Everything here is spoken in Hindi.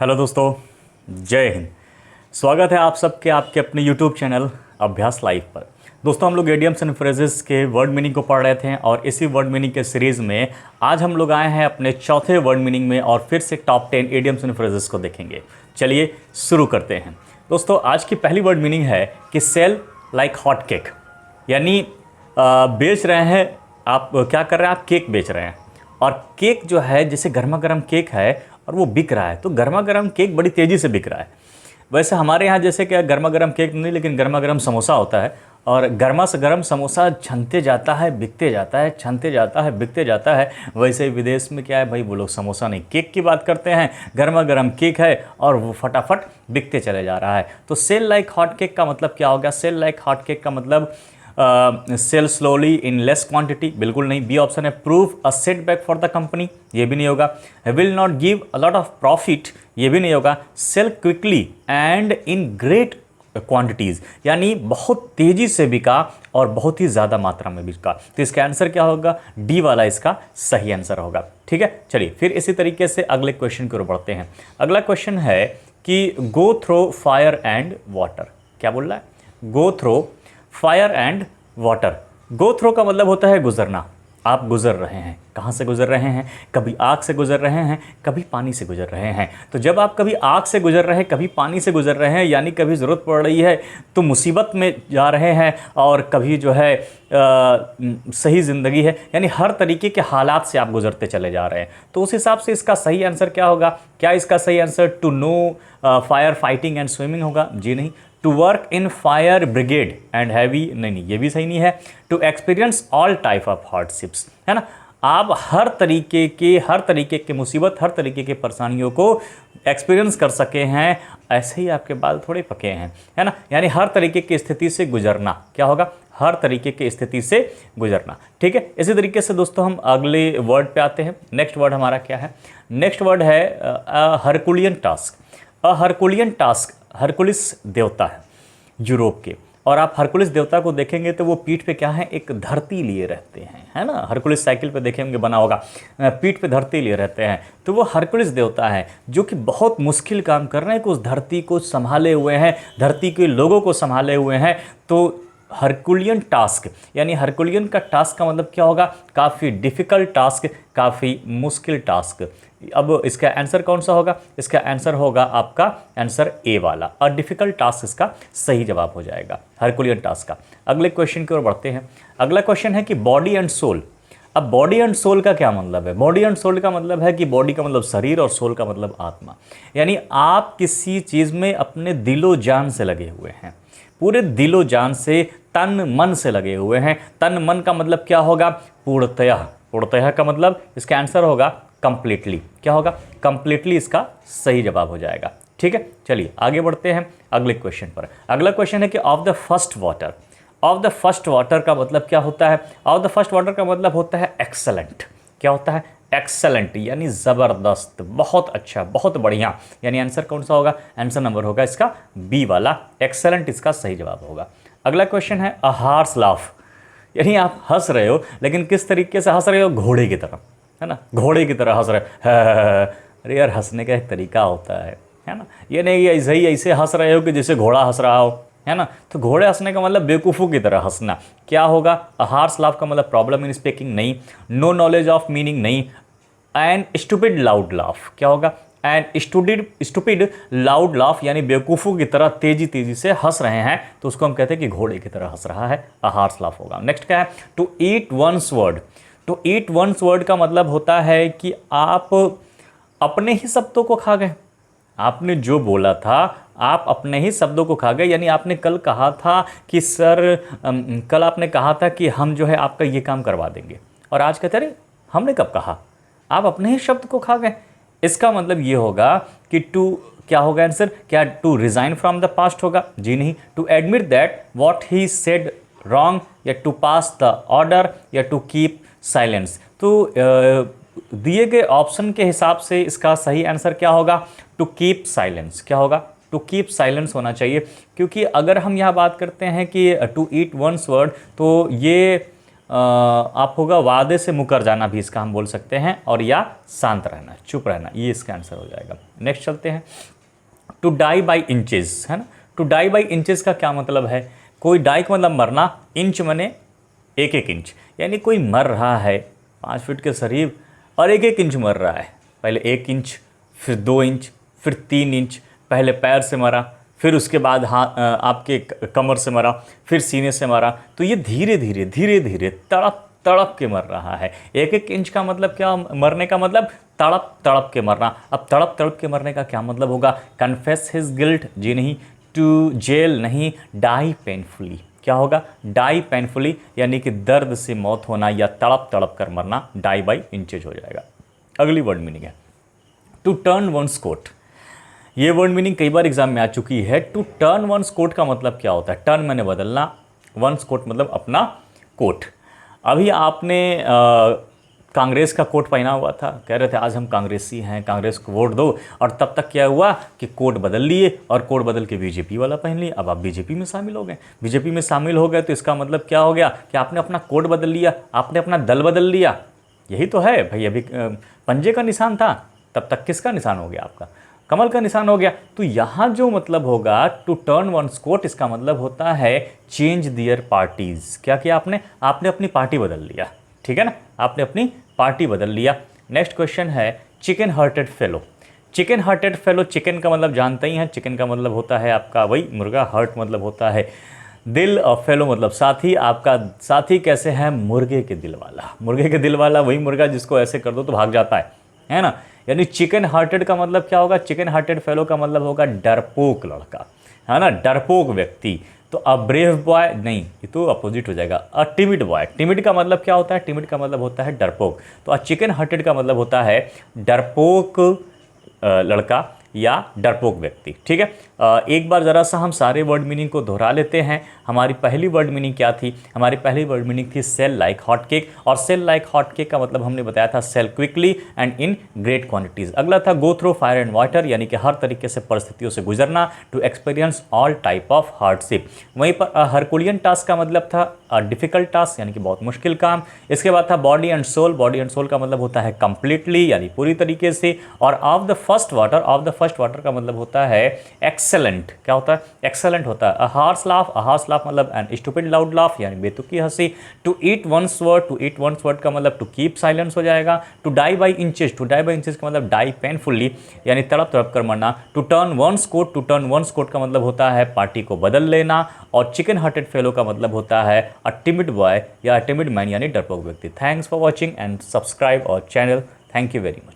हेलो दोस्तों, जय हिंद। स्वागत है आप सबके आपके अपने यूट्यूब चैनल अभ्यास लाइव पर। दोस्तों, हम लोग इडियम्स एंड फ्रेजेस के वर्ड मीनिंग को पढ़ रहे थे और इसी वर्ड मीनिंग के सीरीज़ में आज हम लोग आए हैं अपने चौथे वर्ड मीनिंग में और फिर से टॉप 10 इडियम्स एंड फ्रेजेस को देखेंगे। चलिए शुरू करते हैं। दोस्तों, आज की पहली वर्ड मीनिंग है कि सेल लाइक हॉट केक, यानी बेच रहे हैं आप। क्या कर रहे हैं आप? केक बेच रहे हैं। और केक जो है, जैसे गर्मा गर्म केक है और वो बिक रहा है, तो गर्मा गर्म केक बड़ी तेज़ी से बिक रहा है। वैसे हमारे यहाँ जैसे कि गर्मा गर्म केक नहीं, लेकिन गर्मा गर्म समोसा होता है और गर्मा से गर्म समोसा छनते जाता है, बिकते जाता है, छनते जाता है, बिकते जाता है। वैसे ही विदेश में क्या है भाई, वो लोग समोसा नहीं केक की बात करते हैं। गर्मा गर्म केक है और वो फटाफट बिकते चले जा रहा है। तो सेल लाइक हॉट केक का मतलब क्या होगा? सेल लाइक हॉट केक का मतलब sell slowly in less quantity, बिल्कुल नहीं। बी ऑप्शन है। Prove a setback for the company, ये भी नहीं होगा। Will not give a lot of profit, ये भी नहीं होगा। Sell quickly and in great quantities, यानी बहुत तेज़ी से बिका और बहुत ही ज़्यादा मात्रा में बिका। तो इसका आंसर क्या होगा? डी वाला इसका सही आंसर होगा। ठीक है, चलिए फिर इसी तरीके से अगले क्वेश्चन की ओर बढ़ते हैं। अगला क्वेश्चन है कि go through fire and water. क्या बोल रहा है? Go through fire and water. Go through का मतलब होता है गुजरना। आप गुजर रहे हैं। कहाँ से गुजर रहे हैं? कभी आग से गुजर रहे हैं, कभी पानी से गुजर रहे हैं। तो जब आप कभी आग से गुजर रहे हैं, कभी पानी से गुजर रहे हैं, यानी कभी ज़रूरत पड़ रही है तो मुसीबत में जा रहे हैं, और कभी जो है सही ज़िंदगी है, यानी हर तरीके के हालात से आप गुजरते चले जा रहे हैं। तो उस हिसाब से इसका सही आंसर क्या होगा? क्या इसका सही answer to no fire fighting and swimming होगा? जी नहीं। To work in fire brigade and heavy, नहीं, ये भी सही नहीं है। To experience all type of hardships, है ना। आप हर तरीके के मुसीबत, हर तरीके के परेशानियों को एक्सपीरियंस कर सके हैं, ऐसे ही आपके बाल थोड़े पके हैं, है ना। यानी हर तरीके की स्थिति से गुजरना। क्या होगा? हर तरीके की स्थिति से गुजरना। ठीक है, इसी तरीके से दोस्तों हम अगले वर्ड पे आते हैं। नेक्स्ट वर्ड हमारा क्या है? नेक्स्ट वर्ड है हरकुलियन टास्क। अ हरकुलियन टास्क, हरकुलिस देवता है यूरोप के, और आप हरकुलिस देवता को देखेंगे तो वो पीठ पे क्या है? एक धरती लिए रहते हैं, है ना। हरकुलिस साइकिल पे देखेंगे बना होगा, पीठ पे धरती लिए रहते हैं। तो वो हरकुलिस देवता है जो कि बहुत मुश्किल काम कर रहे हैं, कि उस धरती को संभाले हुए हैं, धरती के लोगों को संभाले हुए हैं। तो हरकुलियन टास्क, यानी हरकुलियन का टास्क का मतलब क्या होगा? काफ़ी डिफ़िकल्ट टास्क, काफ़ी मुश्किल टास्क। अब इसका आंसर कौन सा होगा? इसका आंसर होगा आपका आंसर ए वाला, और डिफ़िकल्ट टास्क इसका सही जवाब हो जाएगा, हरकुलियन टास्क का। अगले क्वेश्चन की ओर बढ़ते हैं। अगला क्वेश्चन है कि बॉडी एंड सोल। अब बॉडी एंड सोल का क्या मतलब है? बॉडी एंड सोल का मतलब है कि बॉडी का मतलब शरीर और सोल का मतलब आत्मा, यानी आप किसी चीज़ में अपने दिलो जान से लगे हुए हैं, पूरे दिलो जान से, तन मन से लगे हुए हैं। तन मन का मतलब क्या होगा? पूर्णतः। पूर्णतः का मतलब इसका आंसर होगा कंप्लीटली। क्या होगा? कंप्लीटली इसका सही जवाब हो जाएगा। ठीक है, चलिए आगे बढ़ते हैं अगले क्वेश्चन पर। अगला क्वेश्चन है कि of the first water. Of the first water का मतलब क्या होता है? ऑफ द फर्स्ट वाटर का मतलब होता है एक्सेलेंट। क्या होता है? एक्सेलेंट, यानी ज़बरदस्त, बहुत अच्छा, बहुत बढ़िया। यानी आंसर कौन सा होगा? आंसर नंबर होगा इसका बी वाला, एक्सेलेंट इसका सही जवाब होगा। अगला क्वेश्चन है अ हार्स लाफ, यानी आप हंस रहे हो, लेकिन किस तरीके से हंस रहे हो? घोड़े की तरह, है ना। घोड़े की तरह हंस रहे हो। अरे यार, हंसने का एक तरीका होता है ना। ये नहीं ऐसे ही ऐसे हंस रहे हो कि जैसे घोड़ा हंस रहा हो, है ना। तो घोड़े हंसने का मतलब बेवकूफ़ों की तरह हंसना। क्या होगा? अ हार्स लाफ का मतलब प्रॉब्लम इन स्पीकिंग, नहीं। नो नॉलेज ऑफ मीनिंग, नहीं। एंड स्टूपिड लाउड लाफ, क्या होगा? एंड स्टूपिड लाउड लाफ, यानी बेवकूफ़ों की तरह तेजी से हंस रहे हैं, तो उसको हम कहते हैं कि घोड़े की तरह हंस रहा है। अ हार्स लाफ होगा। नेक्स्ट क्या है? To eat one's word. To eat one's word का मतलब होता है कि आप अपने ही शब्दों को खा गए। आपने जो बोला था, आप अपने ही शब्दों को खा गए। यानी आपने कल कहा था कि सर, कल आपने कहा था कि हम जो है आपका ये काम करवा देंगे, और आज कहते अरे हमने कब कहा? आप अपने ही शब्द को खा गए। इसका मतलब ये होगा कि टू, क्या होगा आंसर? क्या to resign from the past होगा? जी नहीं। To admit that what he said wrong, या टू पास द ऑर्डर, या टू कीप साइलेंस। तो दिए गए ऑप्शन के हिसाब से इसका सही आंसर क्या होगा? To keep silence. क्या होगा? टू कीप साइलेंस होना चाहिए, क्योंकि अगर हम यहाँ बात करते हैं कि टू ईट वंस वर्ड, तो ये आप होगा वादे से मुकर जाना भी इसका हम बोल सकते हैं, और या शांत रहना, चुप रहना, ये इसका आंसर हो जाएगा। नेक्स्ट चलते हैं, टू डाई बाई इंचेस, है ना। टू डाई बाई इंचेस का क्या मतलब है? कोई डाई का मतलब मरना, इंच मने एक एक इंच, यानी कोई मर रहा है 5 फीट के करीब और एक एक इंच मर रहा है। पहले 1 इंच, फिर 2 इंच, फिर 3 इंच, पहले पैर से मरा, फिर उसके बाद आपके कमर से मरा, फिर सीने से मरा। तो ये धीरे धीरे धीरे धीरे तड़प तड़प के मर रहा है। एक एक इंच का मतलब क्या? मरने का मतलब तड़प तड़प के मरना। अब तड़प तड़प के मरने का क्या मतलब होगा? कन्फेस हिज गिल्ट, जी नहीं, टू जेल नहीं, डाई पेनफुली। क्या होगा? डाई पेनफुली, यानी कि दर्द से मौत होना या तड़प तड़प कर मरना, डाई बाई इंचेज हो जाएगा। अगली वर्ड मीनिंग है टू टर्न वंस कोट। ये वर्ड मीनिंग कई बार एग्जाम में आ चुकी है। टू टर्न वंस कोट का मतलब क्या होता है? टर्न मैंने बदलना, वंस कोट मतलब अपना कोट। अभी आपने कांग्रेस का कोट पहना हुआ था, कह रहे थे आज हम कांग्रेसी हैं, कांग्रेस को वोट दो, और तब तक क्या हुआ कि कोट बदल लिए और कोट बदल के बीजेपी वाला पहन लिए। अब आप बीजेपी में शामिल हो गए। बीजेपी में शामिल हो गए तो इसका मतलब क्या हो गया कि आपने अपना कोट बदल लिया, आपने अपना दल बदल लिया। यही तो है भाई। अभी पंजे का निशान था, तब तक किसका निशान हो गया? आपका कमल का निशान हो गया। तो यहाँ जो मतलब होगा टू टर्न वंस कोट, इसका मतलब होता है चेंज दियर पार्टीज। क्या किया आपने? आपने अपनी पार्टी बदल लिया, ठीक है ना, आपने अपनी पार्टी बदल लिया। नेक्स्ट क्वेश्चन है chicken hearted fellow. Chicken hearted fellow, chicken का मतलब जानते ही हैं, चिकन का मतलब होता है आपका वही मुर्गा, हार्ट मतलब होता है दिल, और फेलो मतलब साथी। आपका साथी कैसे है? मुर्गे के दिल वाला। मुर्गे के दिल वाला वही मुर्गा जिसको ऐसे कर दो तो भाग जाता है ना। यानी चिकन हार्टेड का मतलब क्या होगा? चिकन हार्टेड फेलो का मतलब होगा डरपोक लड़का, है ना, डरपोक व्यक्ति। तो अ ब्रेव बॉय नहीं, ये तो अपोजिट हो जाएगा। अ टिमिड बॉय। टिमिड का मतलब क्या होता है? टिमिड का मतलब होता है डरपोक। तो अ चिकन हार्टेड का मतलब होता है डरपोक लड़का या डरपोक व्यक्ति, ठीक है। एक बार ज़रा सा हम सारे वर्ड मीनिंग को दोहरा लेते हैं। हमारी पहली वर्ड मीनिंग क्या थी? हमारी पहली वर्ड मीनिंग थी सेल लाइक हॉट केक, और सेल लाइक हॉट केक का मतलब हमने बताया था sell quickly and in great quantities. अगला था go through fire and water, यानी कि हर तरीके से परिस्थितियों से गुजरना, to experience all type of hardship. वहीं पर हरकुलियन टास्क का मतलब था डिफिकल्ट टास्क, यानी कि बहुत मुश्किल काम। इसके बाद था body and soul. Body and soul का मतलब होता है कंप्लीटली, यानी पूरी तरीके से। और of the first water, of the first water का मतलब होता है एक्सेलेंट। क्या होता है? एक्सेलेंट होता है। A horse laugh, a horse laugh मतलब एन स्टूपिड लाउड लाफ, यानी बेतुकी हंसी। To eat one's word, to eat one's word का मतलब टू कीप साइलेंस हो जाएगा। To die by inches, to die by inches का मतलब डाई पेनफुल्ली, यानी तड़प तड़प कर मरना। To turn one's coat, to turn one's coat का मतलब होता है पार्टी को बदल लेना। और चिकन हार्टेड फेलो का मतलब होता है अ टिमिड बॉय या टिमिड मैन, यानी डरपोक व्यक्ति। Thanks for watching and subscribe our channel. Thank you very much.